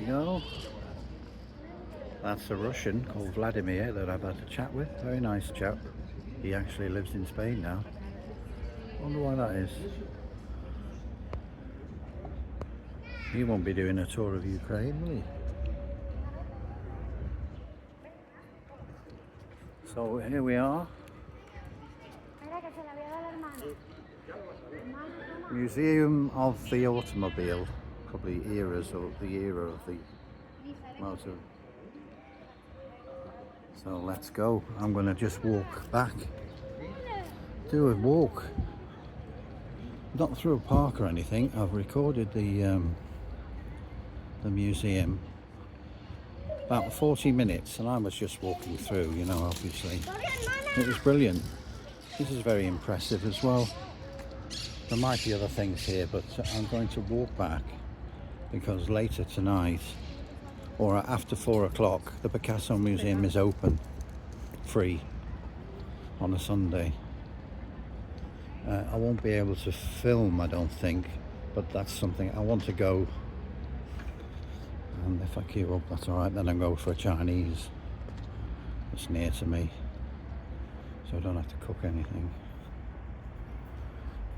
go. That's a Russian called Vladimir that I've had a chat with. Very nice chap. He actually lives in Spain now. Wonder why that is. He won't be doing a tour of Ukraine, will he? So here we are. Museum of the Automobile. Probably eras or the era of the motor. So let's go. I'm going to just walk back. Do a walk. Not through a park or anything. I've recorded the museum. About 40 minutes, and I was just walking through, you know, obviously. It was brilliant. This is very impressive as well. There might be other things here, but I'm going to walk back because later tonight, or after 4 o'clock, the Picasso Museum is open, free, on a Sunday. I won't be able to film, I don't think, but that's something I want to go. And if I queue up, that's alright, then I'll go for a Chinese. It's near to me, so I don't have to cook anything.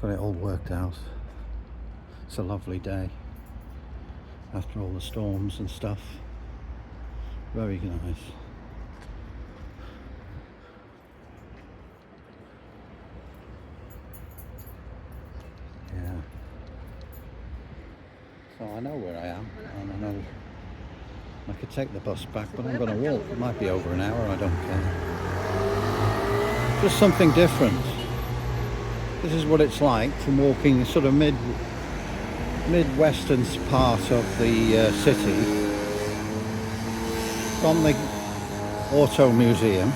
Got it all worked out. It's a lovely day after all the storms and stuff. Very nice. Yeah. So I know where I am, and I know I could take the bus back, but I'm going to walk. It might be over an hour, I don't care. Just something different. This is what it's like from walking sort of mid-western part of the city from the Auto Museum.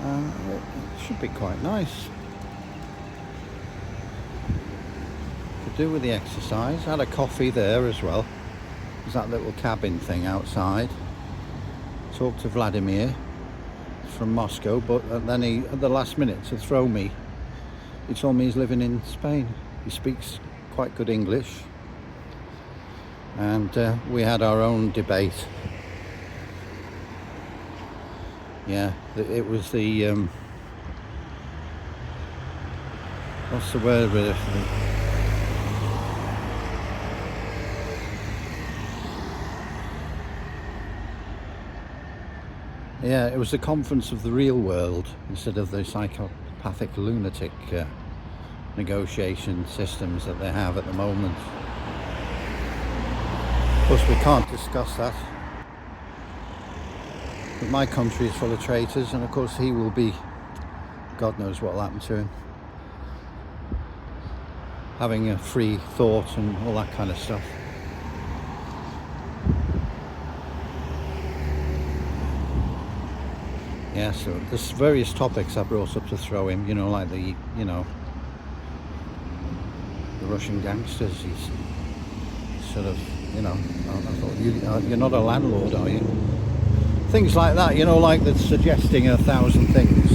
It should be quite nice. Could do with the exercise. Had a coffee there as well. There's that little cabin thing outside. Talked to Vladimir from Moscow, but then he, at the last minute, to throw me, he told me he's living in Spain. He speaks quite good English, and we had our own debate. Yeah, it was the what's the word with it? Yeah, it was the conference of the real world instead of the psychopathic lunatic negotiation systems that they have at the moment. Of course, we can't discuss that. But my country is full of traitors, and of course he will be, God knows what will happen to him. Having a free thought and all that kind of stuff. Yeah, so there's various topics I brought up to throw him, you know, like the Russian gangsters. He's sort of, you know, I thought, you're not a landlord, are you? Things like that, you know, like that's suggesting 1,000 things.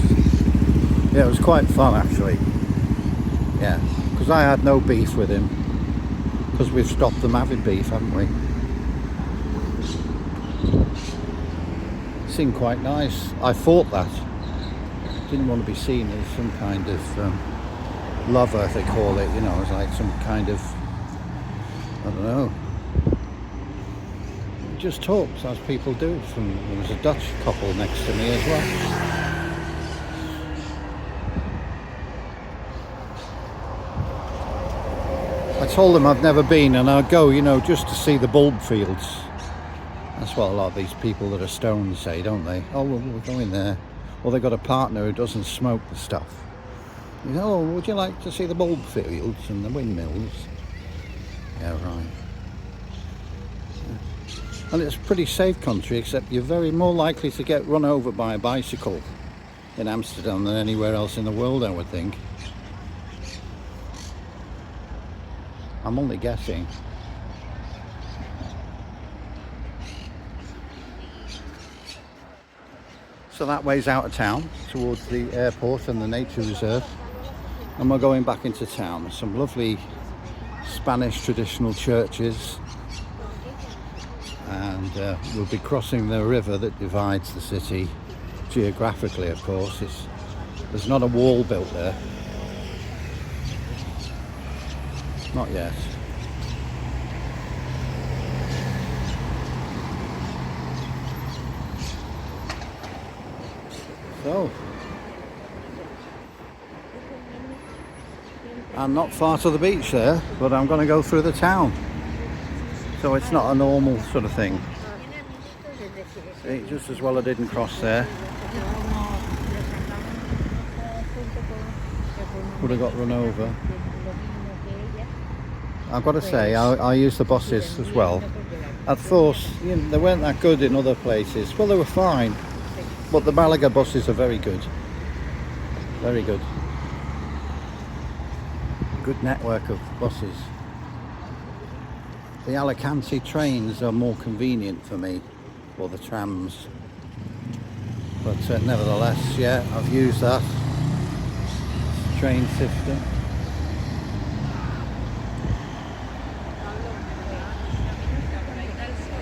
Yeah, it was quite fun actually. Yeah, because I had no beef with him, because we've stopped them having beef, haven't we? Seemed quite nice. I thought that. Didn't want to be seen as some kind of lover, they call it, you know, as like some kind of, I don't know. Just talks as people do. There was a Dutch couple next to me as well. I told them I've never been, and I'd go, you know, just to see the bulb fields. That's what a lot of these people that are stoned say, don't they? Oh, we'll go in there. Or they've got a partner who doesn't smoke the stuff. You know, oh, would you like to see the bulb fields and the windmills? Yeah, right. Yeah. And it's a pretty safe country, except you're very more likely to get run over by a bicycle in Amsterdam than anywhere else in the world, I would think. I'm only guessing. So that way's out of town towards the airport and the nature reserve, and we're going back into town. Some lovely Spanish traditional churches and we'll be crossing the river that divides the city geographically, of course. There's not a wall built there. Not yet. So, I'm not far to the beach there, but I'm going to go through the town. So it's not a normal sort of thing. See, just as well I didn't cross there. Would have got run over. I've got to say, I use the buses as well. At first, they weren't that good in other places. Well, they were fine, but the Malaga buses are very good. Very good. Good network of buses. The Alicante trains are more convenient for me, or the trams. But nevertheless, yeah, I've used that train system.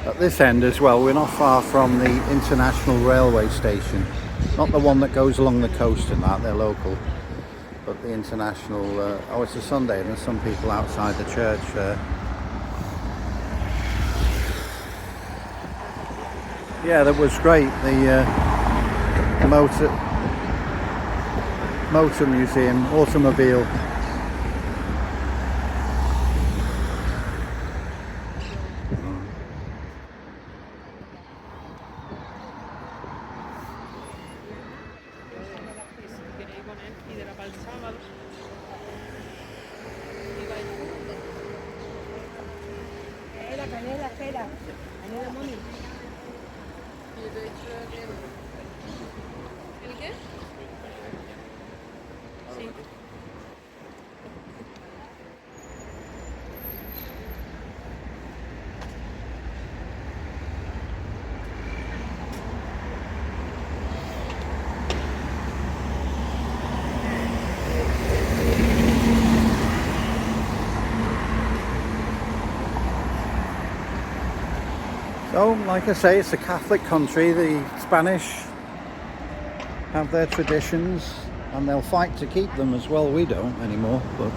At this end as well, we're not far from the international railway station. Not the one that goes along the coast and that, they're local. But the international, oh, it's a Sunday and there's some people outside the church there. Yeah, that was great. The motor museum, automobile. So, like I say, it's a Catholic country. The Spanish have their traditions and they'll fight to keep them as well. We don't anymore, but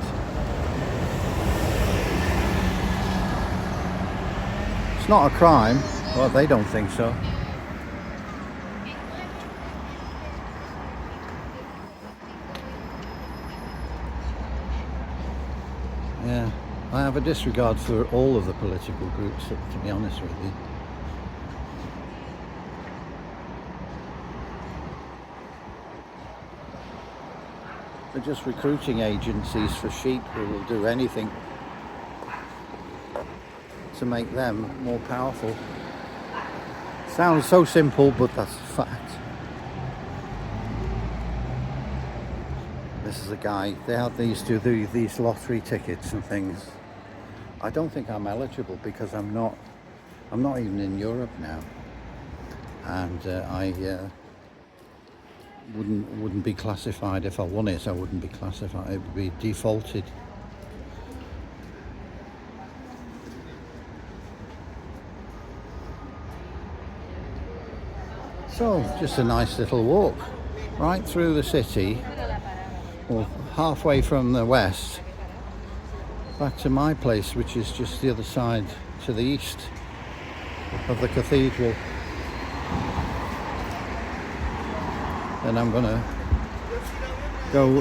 it's not a crime. Well, they don't think so. Yeah, I have a disregard for all of the political groups, to be honest with you. They're just recruiting agencies for sheep who will do anything to make them more powerful. Sounds so simple, but that's a fact. This is a guy, they have these to do these lottery tickets and things. I don't think I'm eligible because I'm not even in Europe now. And I wouldn't be classified. If I won it, I wouldn't be classified. It would be defaulted. So, just a nice little walk right through the city, or halfway from the west back to my place, which is just the other side to the east of the cathedral. And I'm gonna go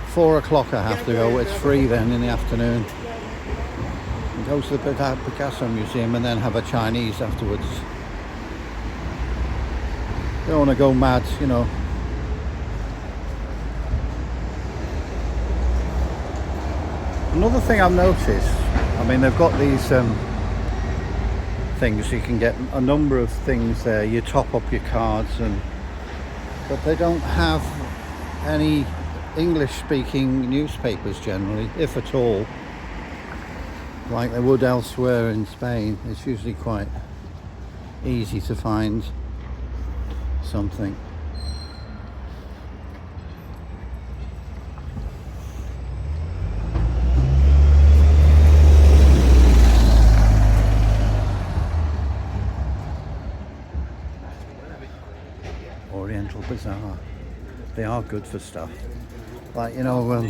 4 o'clock. I have to go. It's free then in the afternoon. And go to the Picasso Museum and then have a Chinese afterwards. Don't want to go mad, you know. Another thing I've noticed, I mean, they've got these things, you can get a number of things there. You top up your cards, but they don't have any English-speaking newspapers generally, if at all, like they would elsewhere in Spain. It's usually quite easy to find something. are good for stuff. Like, you know,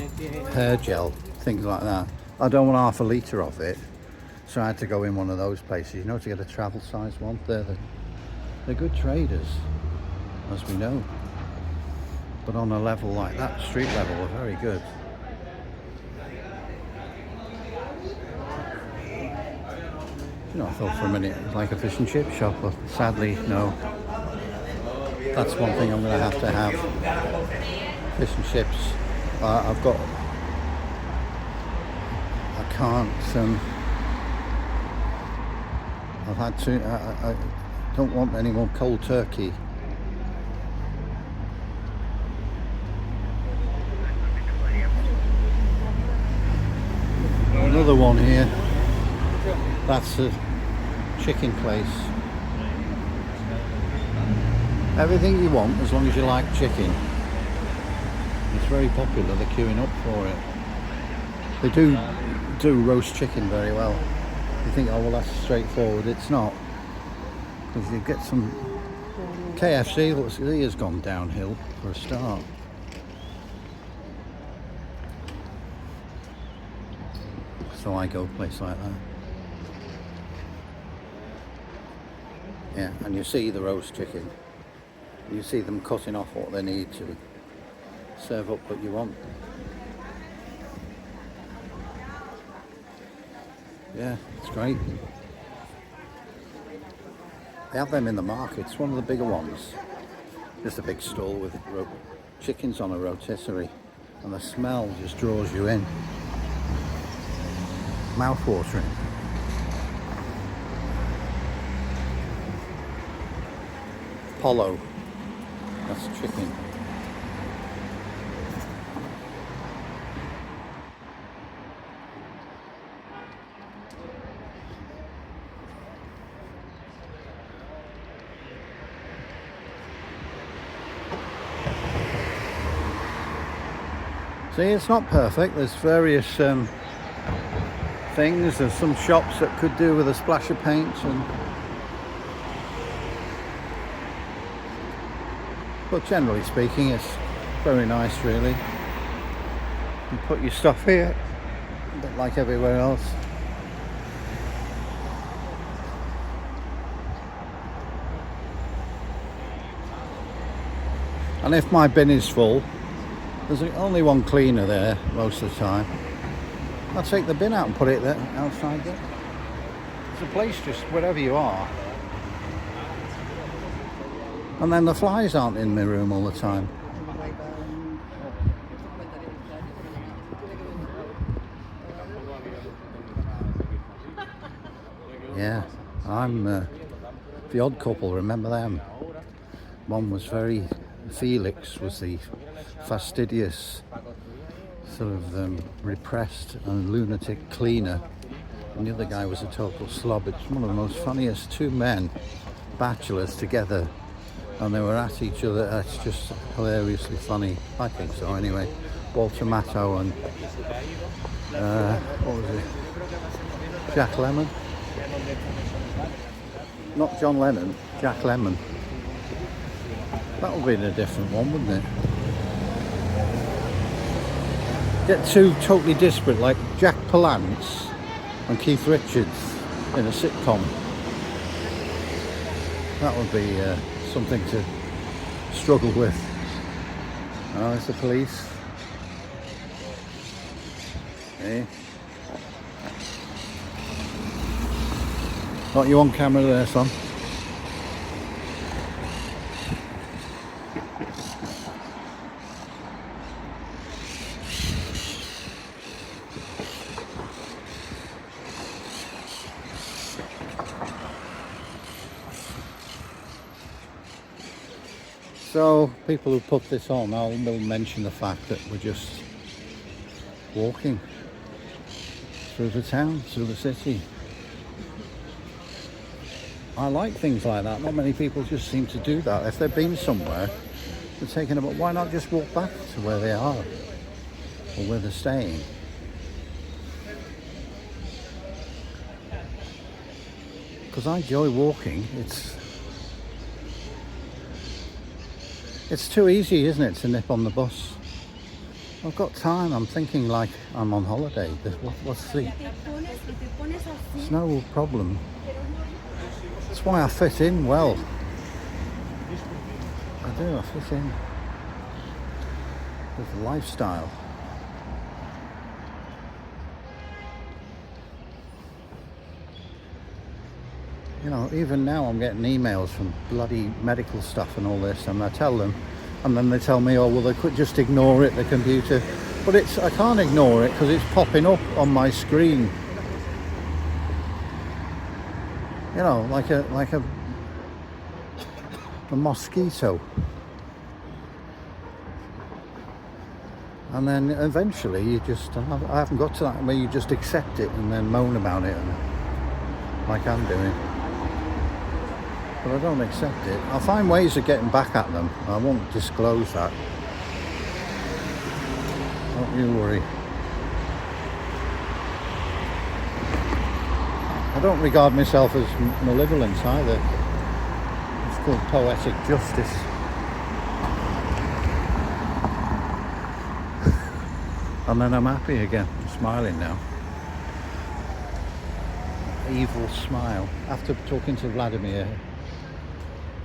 hair gel, things like that. I don't want half a litre of it, so I had to go in one of those places, you know, to get a travel size one. They're good traders, as we know. But on a level like that, street level, they're very good. You know, I thought for a minute it was like a fish and chip shop, but sadly, no. That's one thing I'm going to have. Fish and chips. I can't, I've had to, I don't want any more cold turkey. Another one here. That's a chicken place. Everything you want as long as you like chicken. It's very popular, they're queuing up for it. They do roast chicken very well. You think, oh well, that's straightforward. It's not. Because you get some KFC, he has gone downhill for a start. So I go a place like that. Yeah, and you see the roast chicken. You see them cutting off what they need to serve up what you want. Yeah, it's great. They have them in the market. It's one of the bigger ones. Just a big stall with chickens on a rotisserie, and the smell just draws you in. Mouth-watering. Polo. That's chicken. See, it's not perfect. There's various things. There's some shops that could do with a splash of paint, but generally speaking, it's very nice, really. You put your stuff here, a bit like everywhere else. And if my bin is full, there's only one cleaner there most of the time. I'll take the bin out and put it there outside there. It's a place just wherever you are. And then the flies aren't in my room all the time. Yeah, I'm the odd couple, remember them? One was Felix was the fastidious, sort of repressed and lunatic cleaner. And the other guy was a total slob. It's one of the most funniest two men, bachelors together. And they were at each other. It's just hilariously funny. I think so anyway. Walter Matthau and what was it? Jack Lemmon? Not John Lennon, Jack Lemmon. That would be a different one, wouldn't it? Get two totally disparate, like Jack Palance and Keith Richards in a sitcom. That would be something to struggle with. Oh, it's the police. Hey. Got you on camera there, son. So people who put this on, I'll mention the fact that we're just walking through the town, through the city. I like things like that. Not many people just seem to do that. If they've been somewhere, they're taking about, why not just walk back to where they are or where they're staying? Because I enjoy walking. It's too easy, isn't it, to nip on the bus? I've got time. I'm thinking like I'm on holiday. What's the... It's no problem. That's why I fit in well. I do, I fit in with the lifestyle. You know, even now I'm getting emails from bloody medical stuff and all this, and I tell them, and then they tell me, oh well, they could just ignore it, the computer. But I can't ignore it because it's popping up on my screen. You know, like a mosquito. And then eventually you just, I haven't got to that where you just accept it and then moan about it, and, like I'm doing. But I don't accept it. I'll find ways of getting back at them. I won't disclose that. Don't you worry. I don't regard myself as malevolence either. It's called poetic justice. And then I'm happy again. I'm smiling now. Evil smile. After talking to Vladimir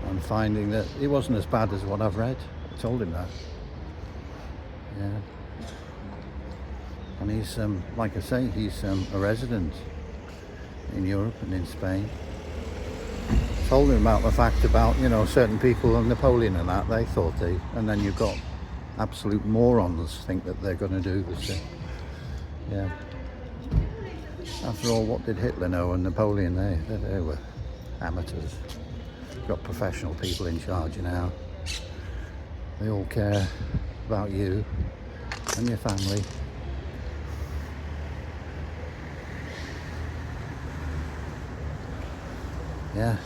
and finding that it wasn't as bad as what I've read. I told him that. Yeah. And he's, like I say, he's a resident in Europe and in Spain. Told him about the fact about, you know, certain people and Napoleon and that, they thought and then you've got absolute morons think that they're going to do this thing. Yeah. After all, what did Hitler know and Napoleon? They were amateurs. Got professional people in charge now. They all care about you and your family. Yeah.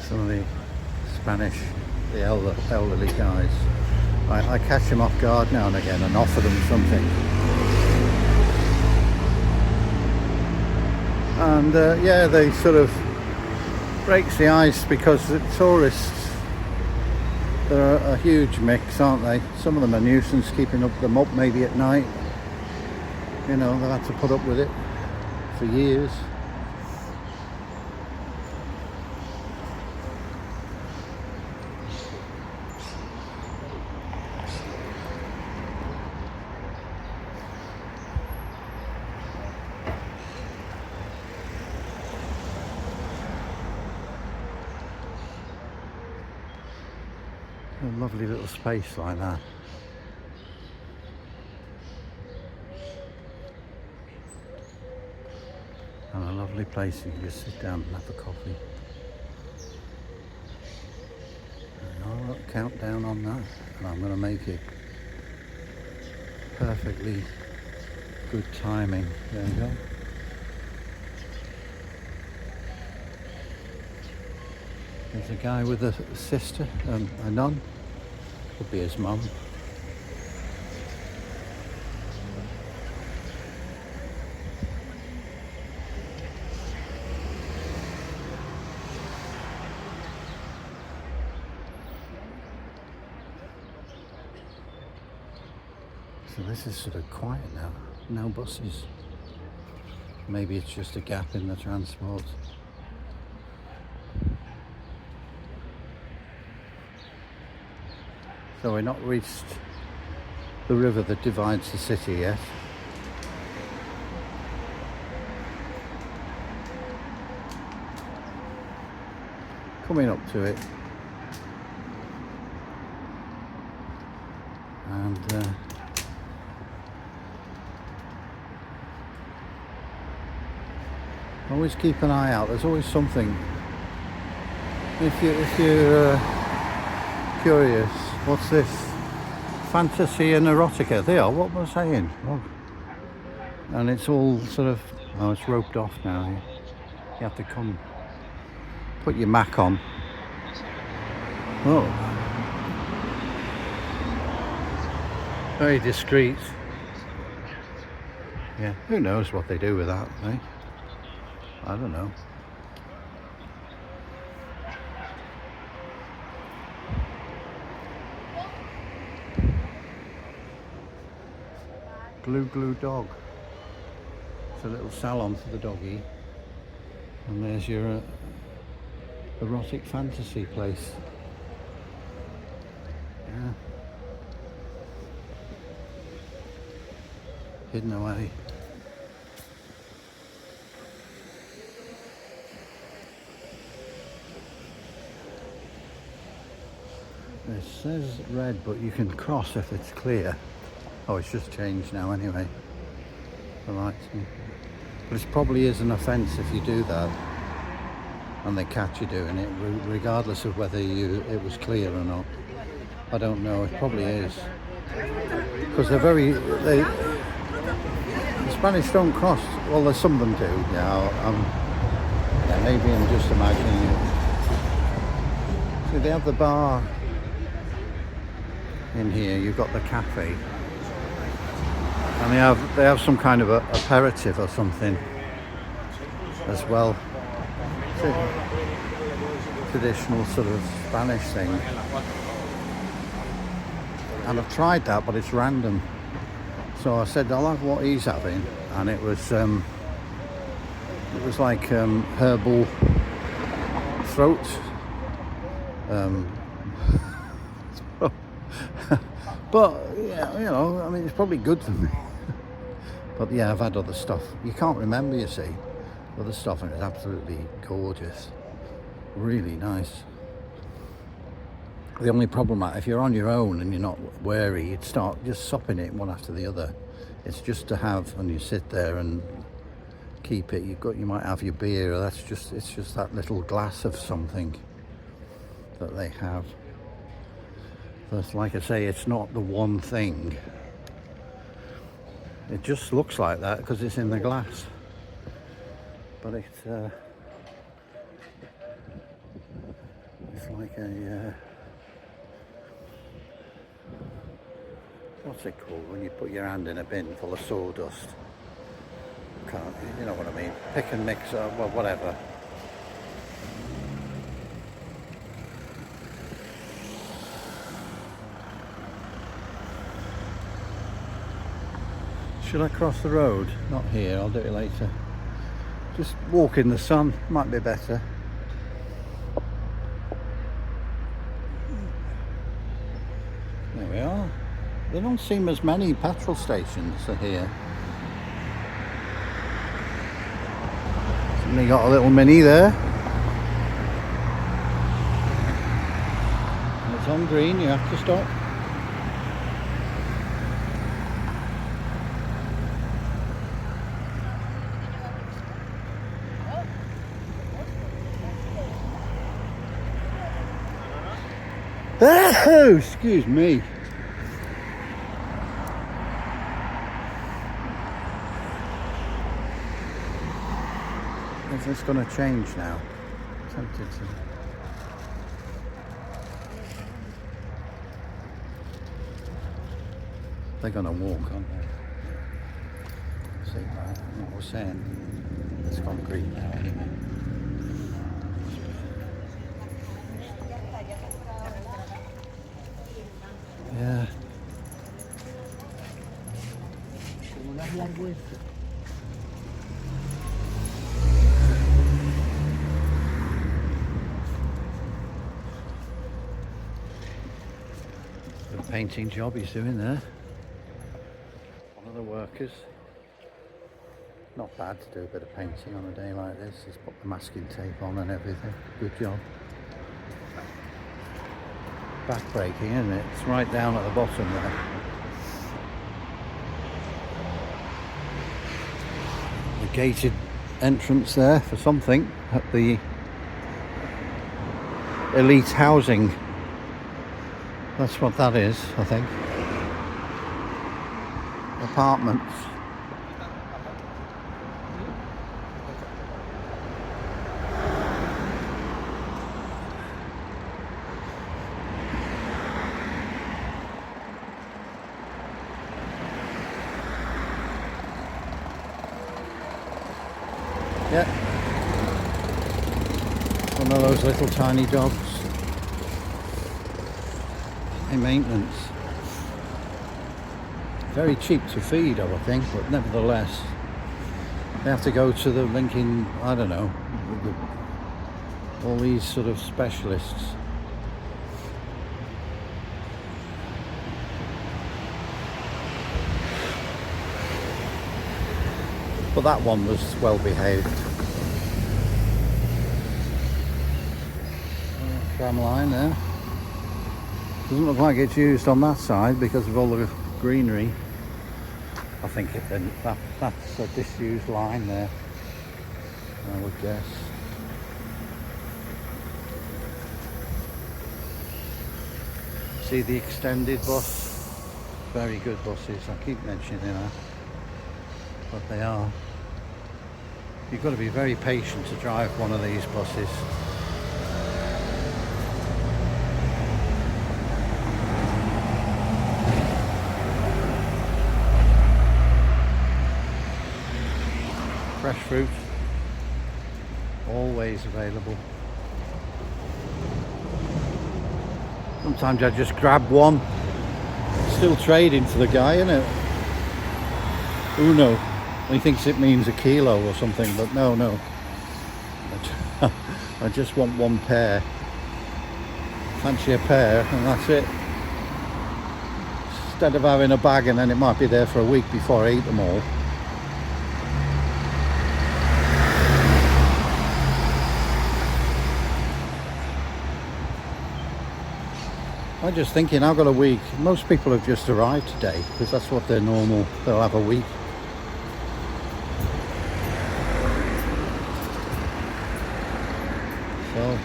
Some of the Spanish, the elderly guys, I catch them off guard now and again and offer them something. And yeah, they sort of breaks the ice because the tourists, they're a huge mix, aren't they? Some of them are nuisance, keeping them up maybe at night. You know, they've had to put up with it for years. A lovely little space like that. And a lovely place you can just sit down and have a coffee. And I'll count down on that, and I'm going to make it perfectly good timing. There you go. There's a guy with a sister, a nun. Could be his mum. So this is sort of quiet now. No buses. Maybe it's just a gap in the transport. So we're not reached the river that divides the city yet. Coming up to it. And always keep an eye out. There's always something. If you're curious, what's this? Fantasy and erotica. There, what was I saying? Oh. And it's all sort of, oh, it's roped off now. You have to come, put your Mac on. Oh. Very discreet. Yeah, who knows what they do with that, eh? I don't know. Glue Dog. It's a little salon for the doggy. And there's your erotic fantasy place. Yeah. Hidden away. It says red, but you can cross if it's clear. Oh, it's just changed now anyway. The lights. But it probably is an offence if you do that. And they catch you doing it, regardless of whether it was clear or not. I don't know, it probably is. Because the Spanish don't cross. Well, there's some of them do. Yeah, maybe I'm just imagining it. See, they have the bar in here. You've got the cafe, and they have some kind of a aperitif or something as well. It's a traditional sort of Spanish thing. And I've tried that, but it's random. So I said I'll have what he's having, and it was like herbal throat. But yeah, you know, I mean, it's probably good for me. But yeah, I've had other stuff. You can't remember, you see, other stuff, and it's absolutely gorgeous, really nice. The only problem, if you're on your own and you're not wary, you'd start just supping it one after the other. It's just to have, and you sit there and keep it. You might have your beer, or it's just that little glass of something that they have. But like I say, it's not the one thing. It just looks like that because it's in the glass. But it's like a what's it called when you put your hand in a bin full of sawdust? You know what I mean? Pick and mix, or well, whatever. Should I cross the road? Not here, I'll do it later. Just walk in the sun, might be better. There we are. There don't seem as many petrol stations here. Somebody got a little Mini there. When it's on green, you have to stop. Oh, excuse me. Is this going to change now? I'm tempted to. They're going to walk, aren't they? See, right? What we're saying. It's gone green now anyway. Yeah. The painting job he's doing there. One of the workers. Not bad to do a bit of painting on a day like this. He's put the masking tape on and everything. Good job. Back-breaking, isn't it? It's right down at the bottom there. The gated entrance there for something at the elite housing. That's what that is, I think. Apartments. Yeah. One of those little tiny dogs. High maintenance. Very cheap to feed, I would think, but nevertheless, they have to go to the linking, I don't know, all these sort of specialists. But that one was well behaved. Tram line there. Doesn't look like it's used on that side because of all the greenery. I think that's a disused line there, I would guess. See the extended bus? Very good buses, I keep mentioning that. But they are. You've got to be very patient to drive one of these buses. Fresh fruit, always available. Sometimes I just grab one. Still trading for the guy, innit? Uno. He thinks it means a kilo or something, but no. I just want one pair. Fancy a pair, and that's it. Instead of having a bag and then it might be there for a week before I eat them all. I'm just thinking, I've got a week. Most people have just arrived today because that's what they're normal. They'll have a week. So,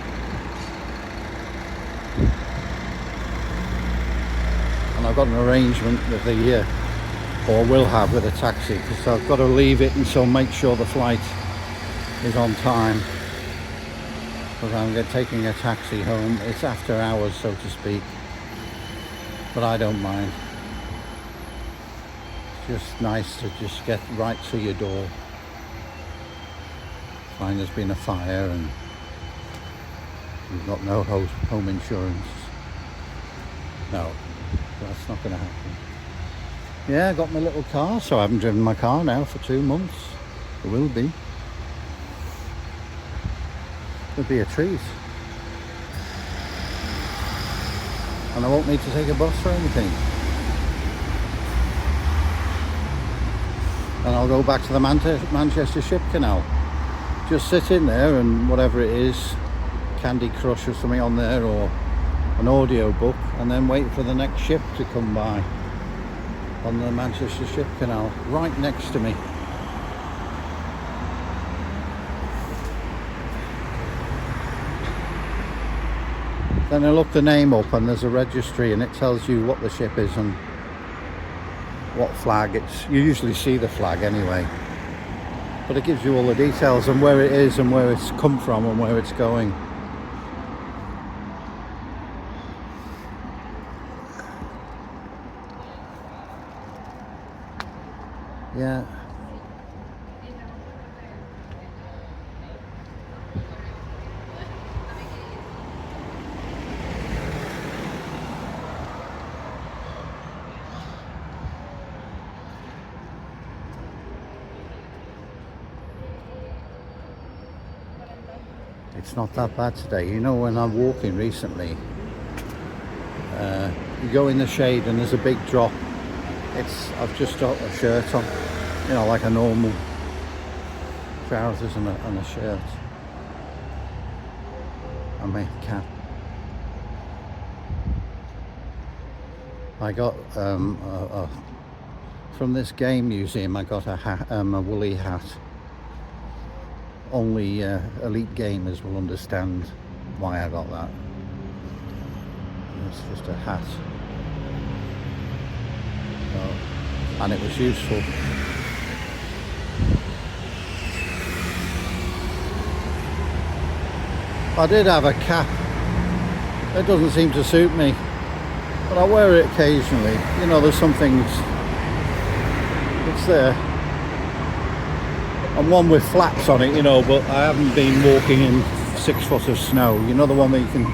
and I've got an arrangement with the, or will have with a taxi, because I've got to leave it and so make sure the flight is on time. Because I'm taking a taxi home. It's after hours, so to speak. But I don't mind. It's just nice to just get right to your door. Find there's been a fire and you've got no home insurance. No, that's not going to happen. Yeah, I got my little car, so I haven't driven my car now for 2 months. It will be. It'll be a treat. And I won't need to take a bus or anything. And I'll go back to the Manchester Ship Canal. Just sit in there and whatever it is, Candy Crush or something on there, or an audio book, and then wait for the next ship to come by on the Manchester Ship Canal, right next to me. Then I look the name up and there's a registry and it tells you what the ship is and what flag it's. You usually see the flag anyway, but it gives you all the details and where it is and where it's come from and where it's going. Yeah. It's not that bad today. You know, when I'm walking recently, you go in the shade and there's a big drop. I've just got a shirt on, you know, like a normal trousers and a shirt. And my cap. I got from this game museum. I got a hat, a woolly hat. Only elite gamers will understand why I got that. It's just a hat. And it was useful. I did have a cap. It doesn't seem to suit me, but I wear it occasionally. You know, there's some things. It's there. And one with flaps on it, you know, but I haven't been walking in 6 foot of snow. You know, the one where you can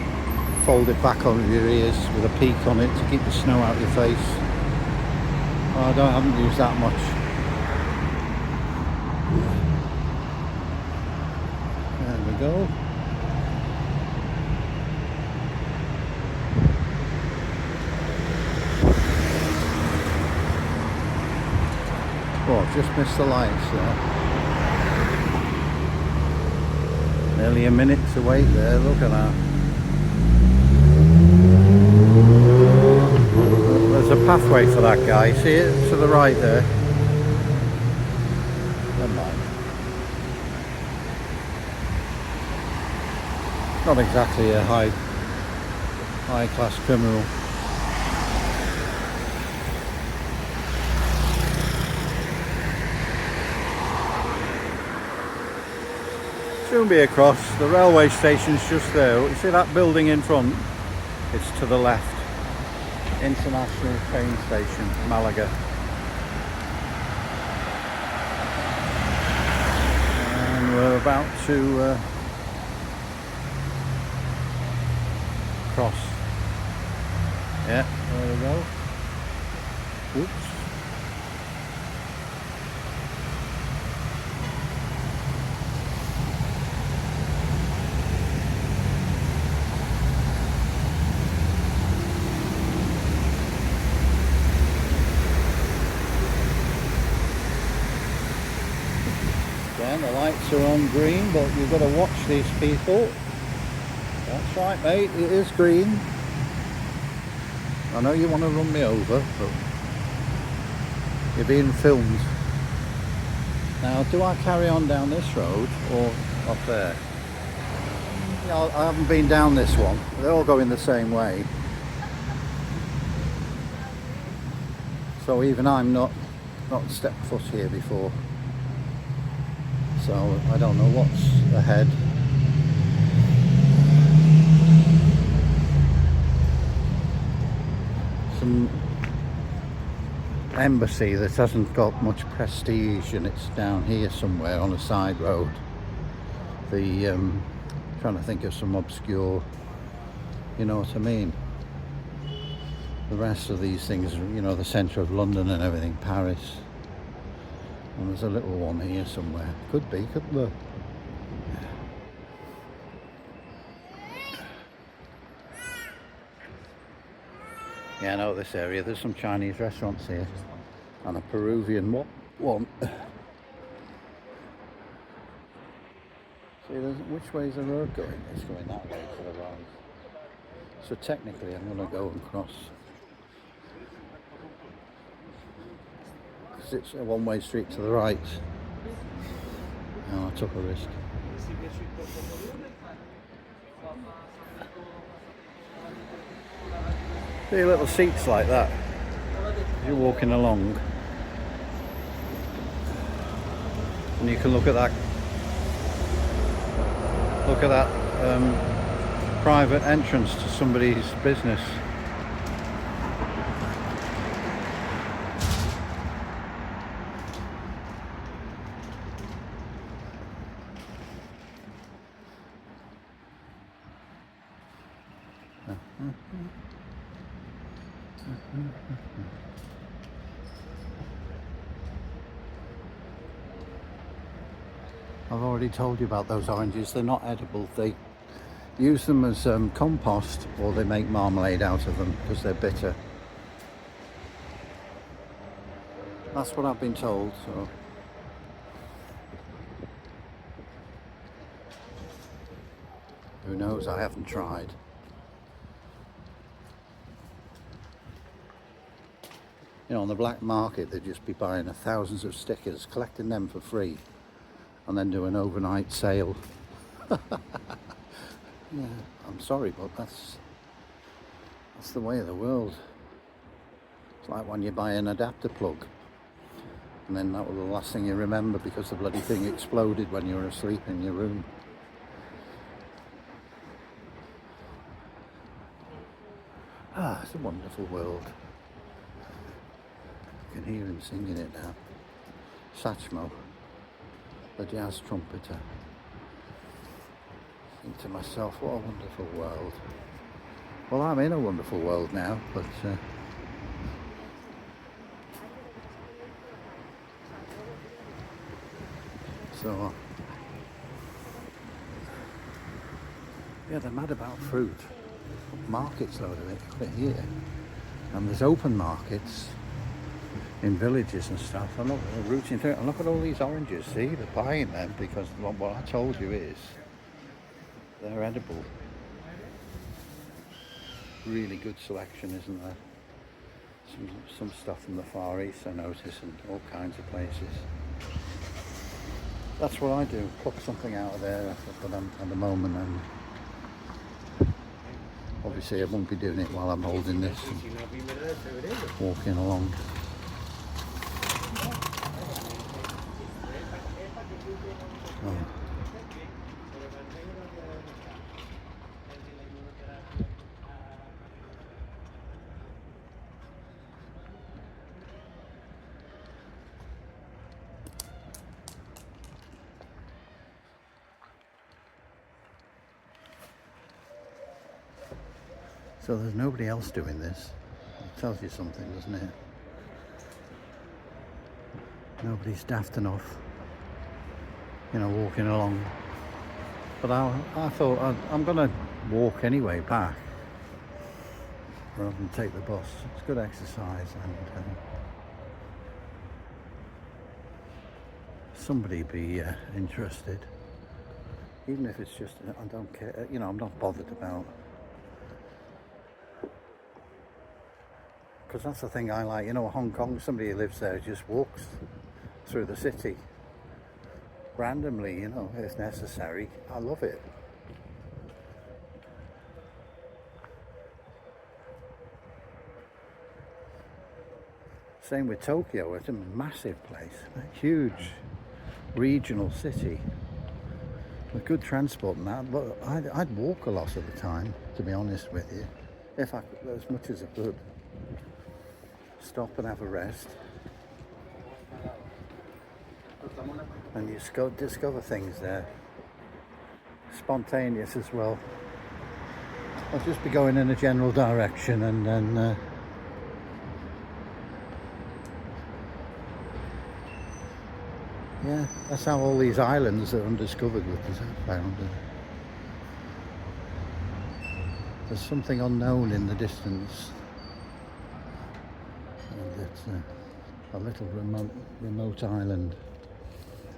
fold it back on your ears with a peak on it to keep the snow out of your face. Oh, I haven't used that much. There we go. Oh, I've just missed the lights there. Nearly a minute to wait there, look at that. There's a pathway for that guy, see it? To the right there. Never mind. Not exactly a high class criminal. Soon be across. The railway station's just there. You see that building in front? It's to the left. International train station, Malaga. And we're about to cross. Yeah, there we go. Oops. Again, the lights are on green, but you've got to watch these people. That's right, mate, it is green. I know you want to run me over, but you're being filmed. Now, do I carry on down this road or up there? You know, I haven't been down this one. They're all going the same way. So even I'm not stepped foot here before. So I don't know what's ahead. Some embassy that hasn't got much prestige, and it's down here somewhere on a side road. Trying to think of some obscure, you know what I mean. The rest of these things, you know, the centre of London and everything, Paris. And there's a little one here somewhere. Could be, couldn't there? Yeah, I know this area. There's some Chinese restaurants here. And a Peruvian one. See, which way is the road going? It's going that way to the right. So technically I'm going to go and cross. Because it's a one-way street to the right. Oh, I took a risk. See little seats like that as you're walking along. And you can look at that private entrance to somebody's business. I've already told you about those oranges. They're not edible. They use them as compost, or they make marmalade out of them because they're bitter. That's what I've been told. So who knows? I haven't tried. You know, on the black market, they'd just be buying thousands of stickers, collecting them for free, and then do an overnight sale. Yeah, I'm sorry, but that's the way of the world. It's like when you buy an adapter plug, and then that was the last thing you remember because the bloody thing exploded when you were asleep in your room. Ah, it's a wonderful world. You can hear him singing it now. Satchmo, the jazz trumpeter. Thinking to myself, what a wonderful world. Well, I'm in a wonderful world now, but so yeah, they're mad about fruit. Markets, load of it, got it here. And there's open markets in villages and stuff. I'm not rooting through it. And look at all these oranges. See, they're buying them because what I told you is they're edible. Really good selection, isn't there? Some stuff from the Far East I notice, and all kinds of places. That's what I do. Pluck something out of there. But at the moment, obviously I won't be doing it while I'm holding this and walking along. Oh. So there's nobody else doing this. It tells you something, doesn't it? Nobody's daft enough, walking along. But I thought I'm going to walk anyway back rather than take the bus. It's good exercise, and somebody be interested, even if it's just, I don't care. I'm not bothered about. Because that's the thing I like, Hong Kong, somebody who lives there just walks through the city randomly, if necessary. I love it. Same with Tokyo. It's a massive place, a huge regional city with good transport and that. But I'd walk a lot of the time, to be honest with you, if I could, as much as I could. Stop and have a rest, and you discover things there. Spontaneous as well. I'll just be going in a general direction, and then yeah, that's how all these islands are undiscovered with us are found. There's something unknown in the distance. It's a little remote island.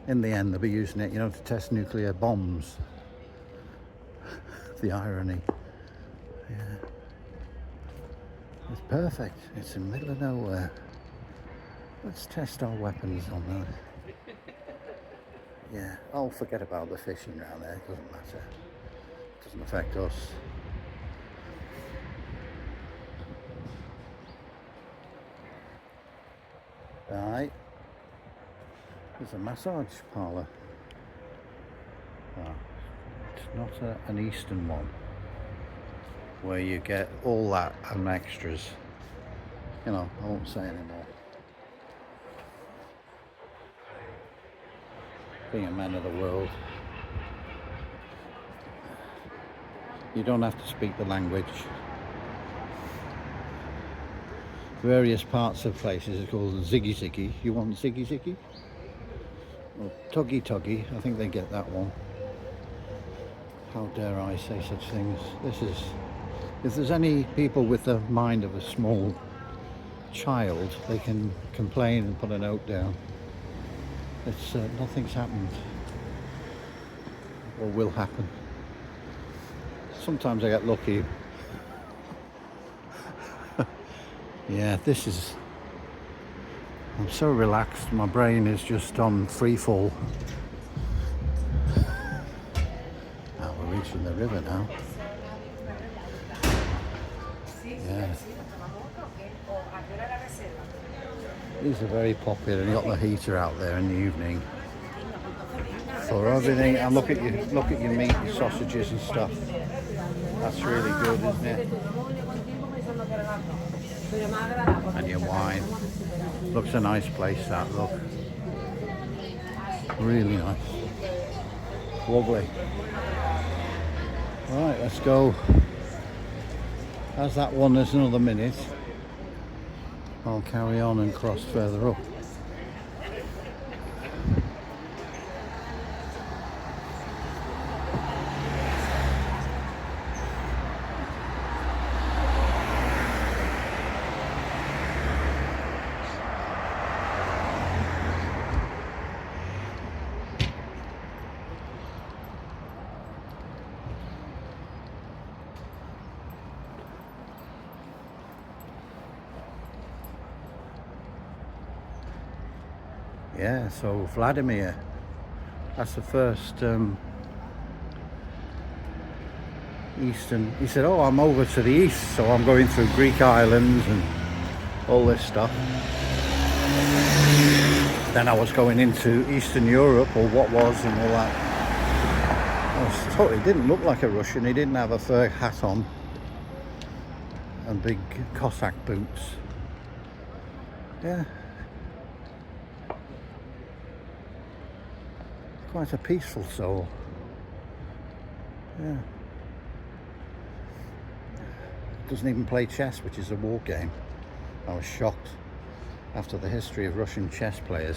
In the end, they'll be using it, to test nuclear bombs. The irony. Yeah. It's perfect. It's in the middle of nowhere. Let's test our weapons on that. Yeah. Oh, forget about the fishing around there. It doesn't matter. It doesn't affect us. Right, there's a massage parlour. It's not an Eastern one where you get all that and extras. I won't say anymore. Being a man of the world, you don't have to speak the language. Various parts of places are called ziggy ziggy. You want ziggy ziggy? Or tuggy tuggy, I think they get that one. How dare I say such things? If there's any people with the mind of a small child, they can complain and put a note down. It's nothing's happened or will happen. Sometimes I get lucky. Yeah, I'm so relaxed, my brain is just on free fall. Now we're reaching the river now. Yeah. These are very popular, and you got the heater out there in the evening. For everything, and look at your meat, your sausages and stuff. That's really good, isn't it? And your wine. Looks a nice place, that, look. Really nice. Lovely. Right, let's go. As that one, there's another minute. I'll carry on and cross further up. Yeah, so Vladimir, that's the first eastern. He said, oh, I'm over to the east, so I'm going through Greek islands and all this stuff. Then I was going into Eastern Europe, or what was, and all that. I was totally, didn't look like a Russian. He didn't have a fur hat on and big Cossack boots. Yeah. Quite a peaceful soul. Yeah. Doesn't even play chess, which is a war game. I was shocked after the history of Russian chess players.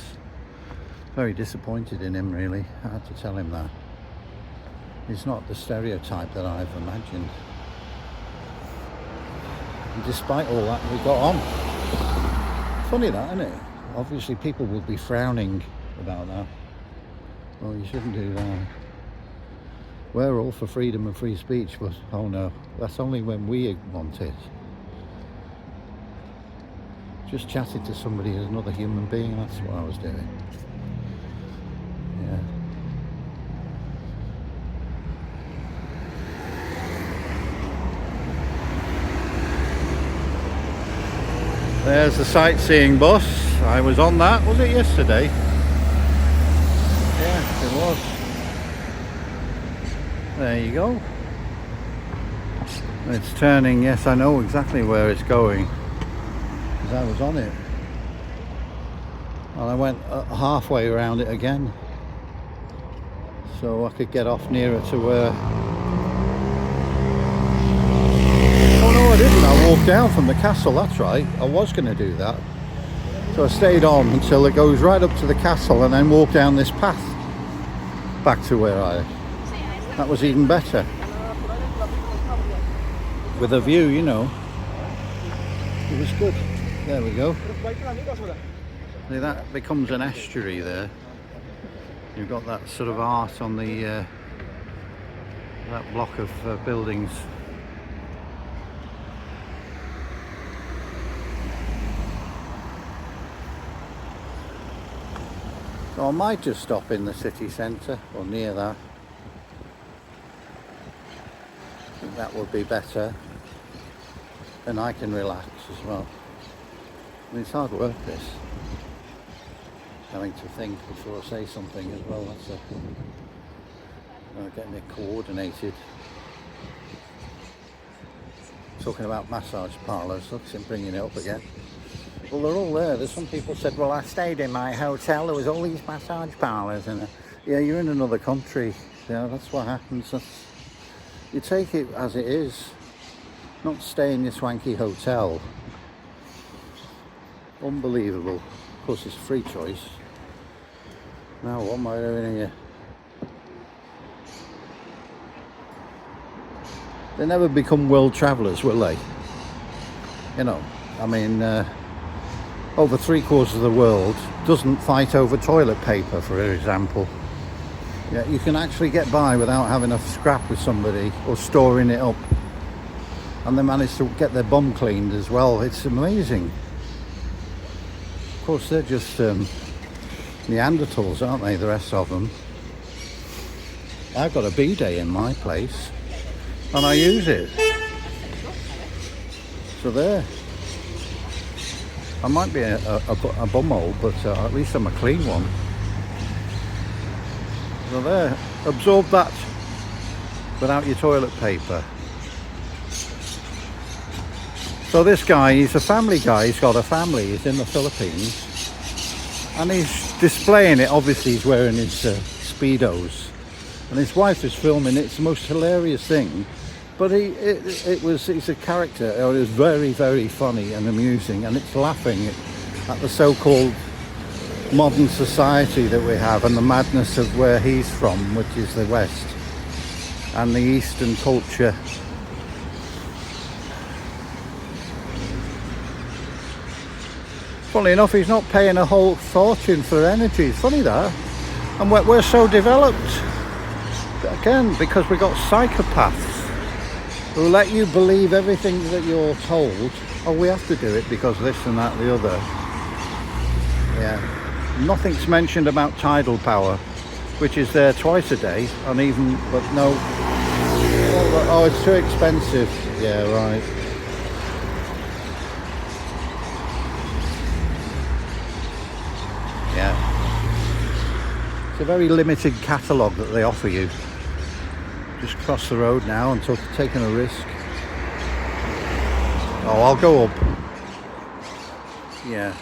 Very disappointed in him, really. I had to tell him that. He's not the stereotype that I've imagined. And despite all that, we got on. Funny that, isn't it? Obviously people will be frowning about that. Well, you shouldn't do that. We're all for freedom and free speech, but oh no, that's only when we want it. Just chatted to somebody as another human being, that's what I was doing. Yeah. There's the sightseeing bus. I was on that, was it yesterday? Yeah, it was. There you go. It's turning, yes, I know exactly where it's going, because I was on it. And I went halfway around it again, so I could get off nearer to where... Oh no, I didn't. I walked down from the castle, that's right. I was going to do that. So I stayed on until it goes right up to the castle and then walk down this path back to where I... That was even better. With a view, you know. It was good. There we go. See, that becomes an estuary there. You've got that sort of art on the that block of buildings. So I might just stop in the city centre or near that. I think that would be better. And I can relax as well. I mean, it's hard work, this. Having to think before I say something as well. That's getting it coordinated. Talking about massage parlours. Look, I'm bringing it up again. Well, they're all there. There's some people said, well, I stayed in my hotel. There was all these massage parlours. And yeah, you're in another country. Yeah, that's what happens. You take it as it is. Not stay in your swanky hotel. Unbelievable. Of course, it's a free choice. Now, what am I doing here? They never become world travellers, will they? You know, I mean, over 3/4 of the world doesn't fight over toilet paper, for example. Yeah, you can actually get by without having a scrap with somebody or storing it up. And they manage to get their bum cleaned as well. It's amazing. Of course, they're just Neanderthals, aren't they, the rest of them? I've got a bidet in my place and I use it. So there. I might be a bumhole, but at least I'm a clean one. So there, absorb that without your toilet paper. So this guy, he's a family guy, he's got a family, he's in the Philippines. And he's displaying it, obviously he's wearing his Speedos. and his wife is filming. It's the most hilarious thing, but he's a character. It was very, very funny and amusing, and it's laughing at the so-called modern society that we have and the madness of where he's from, which is the West, and the Eastern culture. Funnily enough, he's not paying a whole fortune for energy. It's funny that. And we're so developed. Again, because we've got psychopaths who let you believe everything that you're told. Oh, we have to do it because this and that and the other. Yeah. Nothing's mentioned about tidal power, which is there twice a day, but no. Oh, it's too expensive. Yeah, right. Yeah. It's a very limited catalogue that they offer you. Just cross the road now and taking a risk. Oh, I'll go up. Yeah.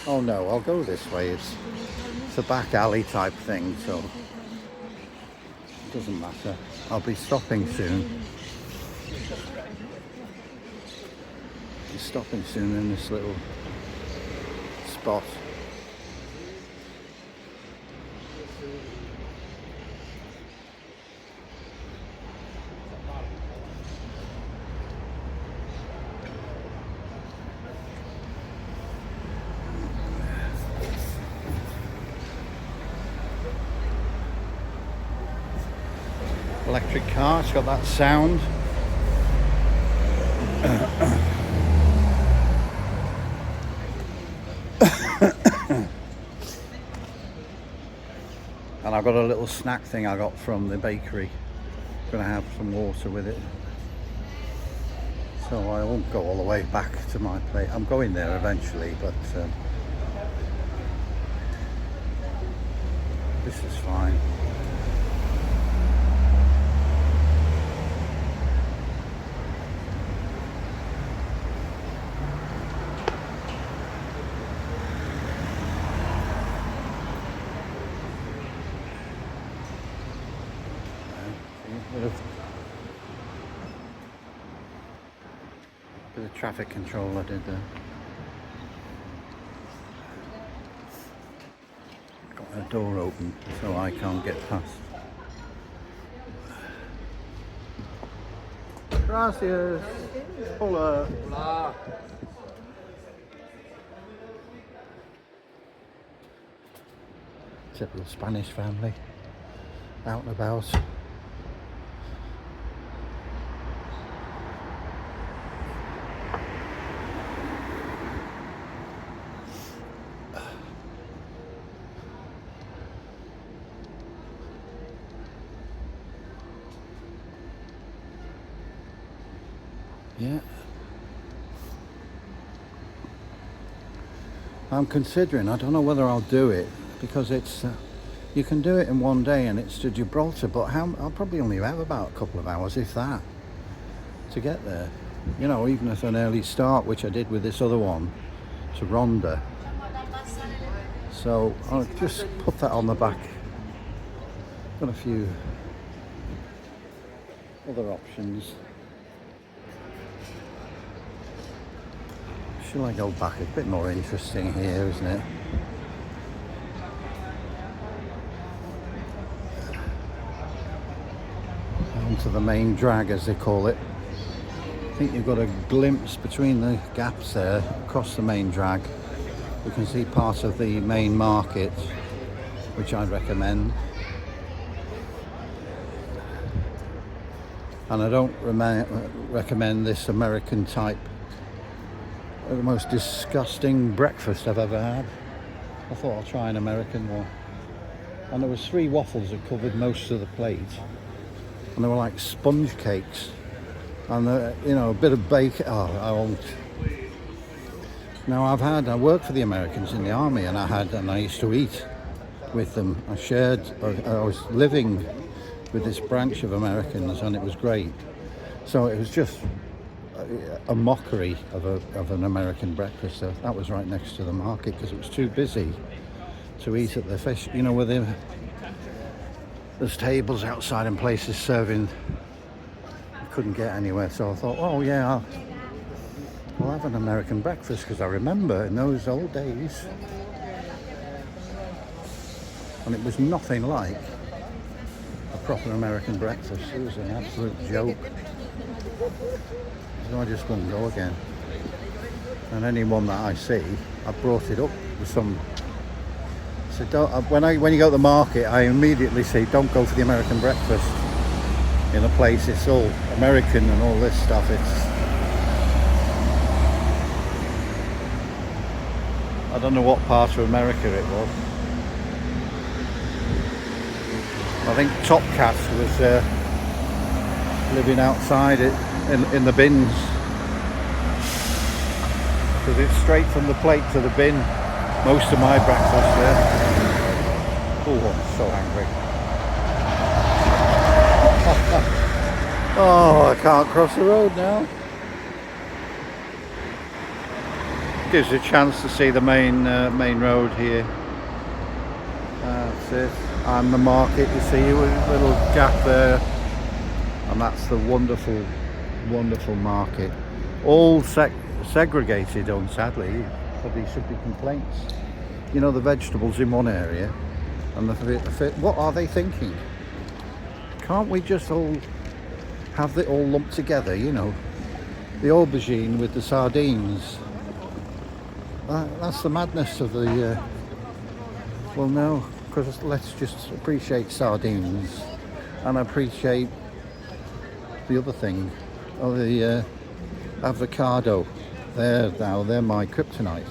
Oh no, I'll go this way. It's a back alley type thing, so it doesn't matter. I'll be stopping soon. Stopping soon in this little spot. Electric car, it's got that sound. And I've got a little snack thing I got from the bakery. I'm gonna have some water with it. So I won't go all the way back to my place. I'm going there eventually, but this is fine. Bit of traffic control I did there. Got a door open so I can't get past. Gracias. Hola. Hola. Typical Spanish family. Out and about. Yeah, I'm considering, I don't know whether I'll do it because it's you can do it in one day and it's to Gibraltar, but I'll probably only have about a couple of hours, if that, to get there, you know, even if an early start, which I did with this other one to Ronda. So I'll just put that on the back. Got a few other options. Shall I go back? It's a bit more interesting here, isn't it? Onto the main drag, as they call it. I think you've got a glimpse between the gaps there, across the main drag. You can see part of the main market, which I'd recommend. And I don't recommend this American type. The most disgusting breakfast I've ever had. I thought I'll try an American one. And there was 3 waffles that covered most of the plate. And they were like sponge cakes. And you know, a bit of bacon. Oh, I won't. Now I worked for the Americans in the army, and I used to eat with them. I was living with this branch of Americans, and it was great. So it was just a mockery of an American breakfast. So that was right next to the market because it was too busy to eat at the fish, you know, where there's tables outside and places serving. I couldn't get anywhere, so I thought, oh yeah, I'll have an American breakfast, because I remember in those old days, and it was nothing like a proper American breakfast. It was an absolute joke. So I just wouldn't go again. And anyone that I see, I brought it up with some. So when you go to the market, I immediately say, don't go for the American breakfast in a place it's all American and all this stuff. I don't know what part of America it was. I think Top Cat was living outside it in the bins, because it's straight from the plate to the bin. Most of my breakfast there. Oh, I'm so angry. Oh, I can't cross the road now. Gives you a chance to see the main road here. That's it. And the market, you see, with a little gap there. And that's the wonderful, wonderful market. All segregated, sadly. Probably should be complaints. You know, the vegetables in one area, and what are they thinking? Can't we just all have it all lumped together? You know, the aubergine with the sardines. That's the madness of the. Well, no, because let's just appreciate sardines and appreciate the other thing, or the avocado. They're my kryptonite.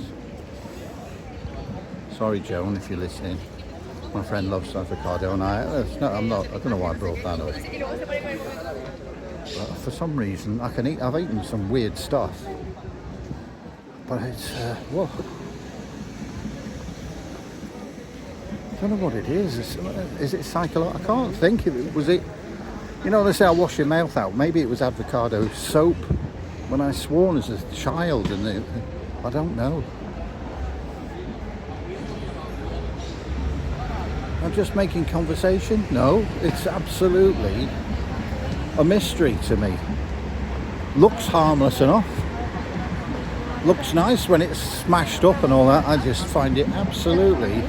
Sorry, Joan, if you're listening. My friend loves avocado, and I don't know why I brought that up. But for some reason, I've eaten some weird stuff. But it's, whoa. I don't know what it is. Is it psychological? I can't think of it. Was it, you know, they say I wash your mouth out. Maybe it was avocado soap. When I sworn as a child, and I don't know. I'm just making conversation. No, it's absolutely a mystery to me. Looks harmless enough. Looks nice when it's smashed up and all that. I just find it absolutely.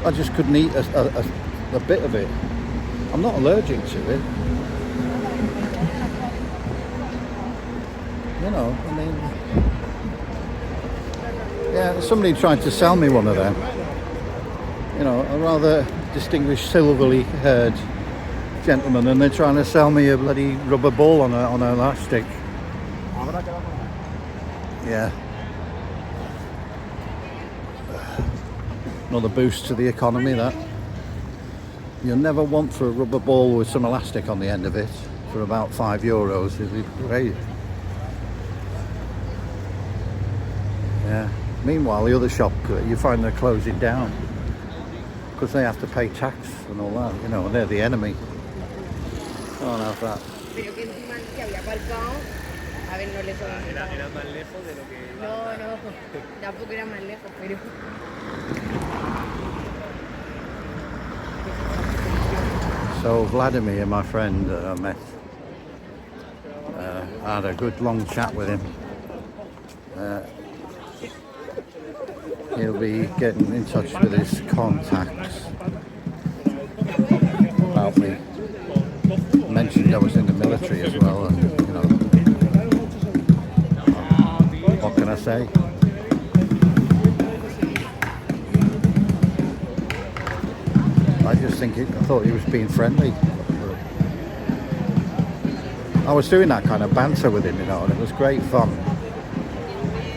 I just couldn't eat a bit of it. I'm not allergic to it. You know, I mean, yeah, somebody tried to sell me one of them. You know, a rather distinguished silverly haired gentleman, and they're trying to sell me a bloody rubber ball on an elastic. Yeah. Another boost to the economy, that. You'll never want for a rubber ball with some elastic on the end of it for about €5. It'd be great. Yeah. Meanwhile, the other shop, you find they're closing down because they have to pay tax and all that. You know, and they're the enemy. Can't have that. So Vladimir, my friend that I met, I had a good long chat with him. He'll be getting in touch with his contacts about me. Mentioned I was in the military as well, and you know, what can I say? I just think I thought he was being friendly. I was doing that kind of banter with him, you know, and it was great fun.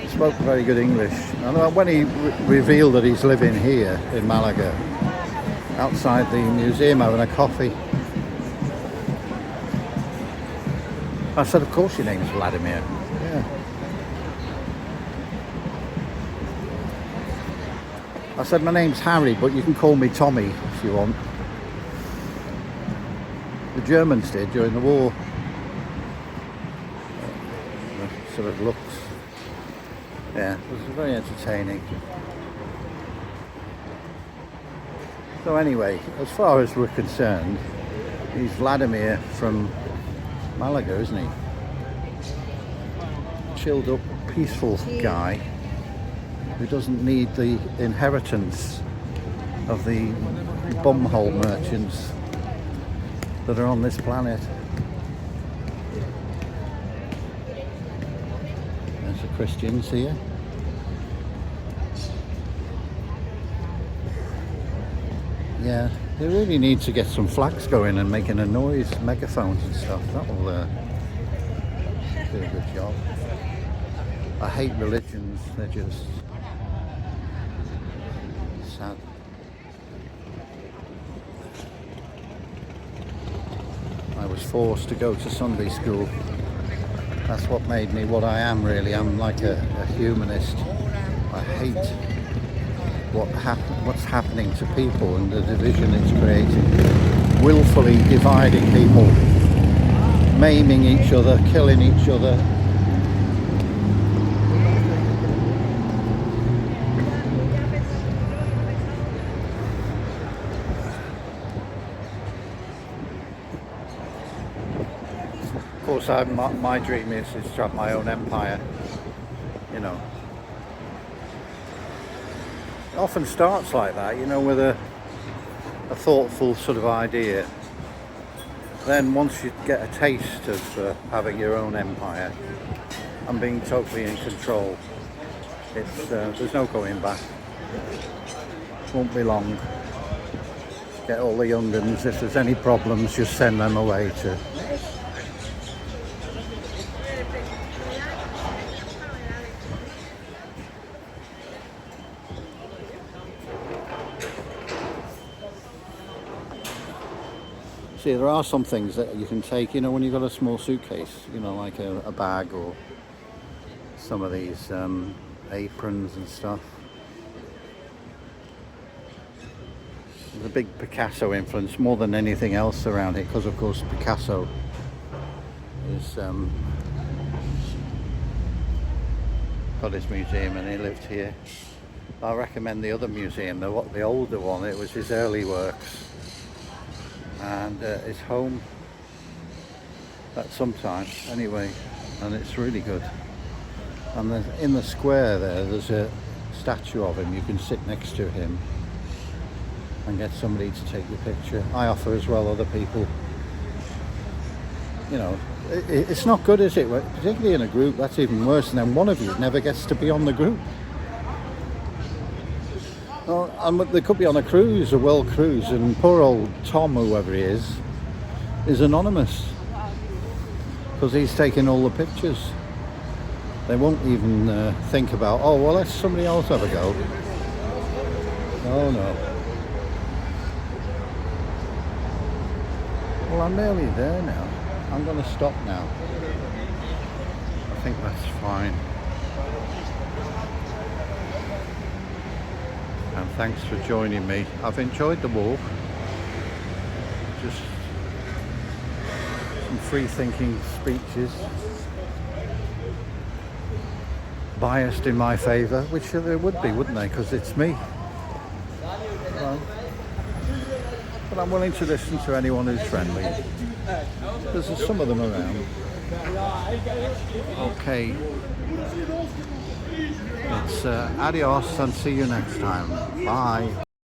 He spoke very good English. And when he revealed that he's living here in Malaga, outside the museum having a coffee, I said, of course your name's Vladimir. Yeah. I said, my name's Harry, but you can call me Tommy if you want. The Germans did during the war. So it looks. Yeah, it was very entertaining. So anyway, as far as we're concerned, he's Vladimir from Malaga, isn't he? Chilled up, peaceful guy who doesn't need the inheritance of the bumhole merchants that are on this planet. There's the Christians here. Yeah, they really need to get some flags going and making a noise, megaphones and stuff. That will do a good job. I hate religions, they're just sad. I was forced to go to Sunday school. That's what made me what I am, really. I'm like a humanist. I hate what's happening to people and the division it's creating. Willfully dividing people, maiming each other, killing each other. Of course, my dream is to have my own empire, you know. It often starts like that, you know, with a thoughtful sort of idea. Then once you get a taste of having your own empire and being totally in control, it's there's no going back. Won't be long. Get all the young uns, if there's any problems, just send them away to see. There are some things that you can take, you know, when you've got a small suitcase, you know, like a bag or some of these aprons and stuff. There's a big Picasso influence more than anything else around it, because of course Picasso is got his museum and he lived here. I recommend the other museum, the older one. It was his early works. And his home at some time anyway, and it's really good. And then in the square there's a statue of him. You can sit next to him and get somebody to take your picture. I offer as well other people. You know, it's not good, is it? Particularly in a group, that's even worse. And then one of you never gets to be on the group. Well, and they could be on a cruise, a world cruise, and poor old Tom, whoever he is anonymous because he's taking all the pictures. They won't even think about, oh, well, let somebody else have a go. Oh, no. Well, I'm nearly there now. I'm going to stop now. I think that's fine. And thanks for joining me. I've enjoyed the walk. Just some free-thinking speeches. Biased in my favour, which there would be, wouldn't they? Because it's me. But I'm willing to listen to anyone who's friendly. Because there's some of them around. Okay. It's adios and see you next time. Bye.